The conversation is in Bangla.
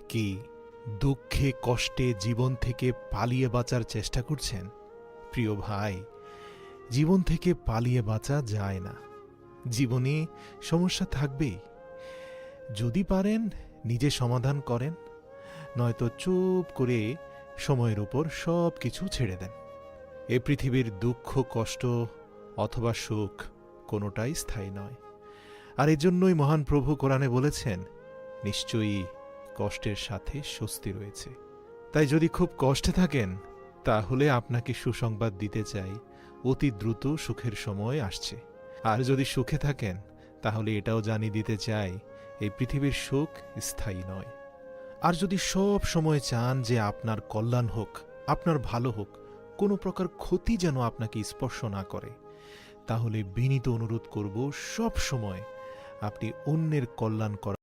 কি দুঃখে কষ্টে জীবন থেকে পালিয়ে বাঁচার চেষ্টা করছেন? প্রিয় ভাই, জীবন থেকে পালিয়ে বাঁচা যায় না। জীবনে সমস্যা থাকবেই। যদি পারেন নিজে সমাধান করেন, নয়তো চুপ করে সময়ের উপর সব কিছু ছেড়ে দেন। এ পৃথিবীর দুঃখ কষ্ট অথবা সুখ কোনোটাই স্থায়ী নয়। আর এজন্যই মহান প্রভু কোরআনে বলেছেন, নিশ্চয়ই কষ্টের সাথে স্বস্তি রয়েছে। তাই যদি খুব কষ্টে থাকেন, তাহলে আপনাকে সুসংবাদ দিতে চাই, অতি দ্রুত সুখের সময় আসছে। আর যদি সুখে থাকেন, তাহলে এটাও জানিয়ে দিতে চাই, এই পৃথিবীর সুখ স্থায়ী নয়। আর যদি সব সময় চান যে আপনার কল্যাণ হোক, আপনার ভালো হোক, কোনো প্রকার ক্ষতি যেন আপনাকে স্পর্শ না করে, তাহলে বিনীত অনুরোধ করব, সব সময় আপনি অন্যের কল্যাণ করার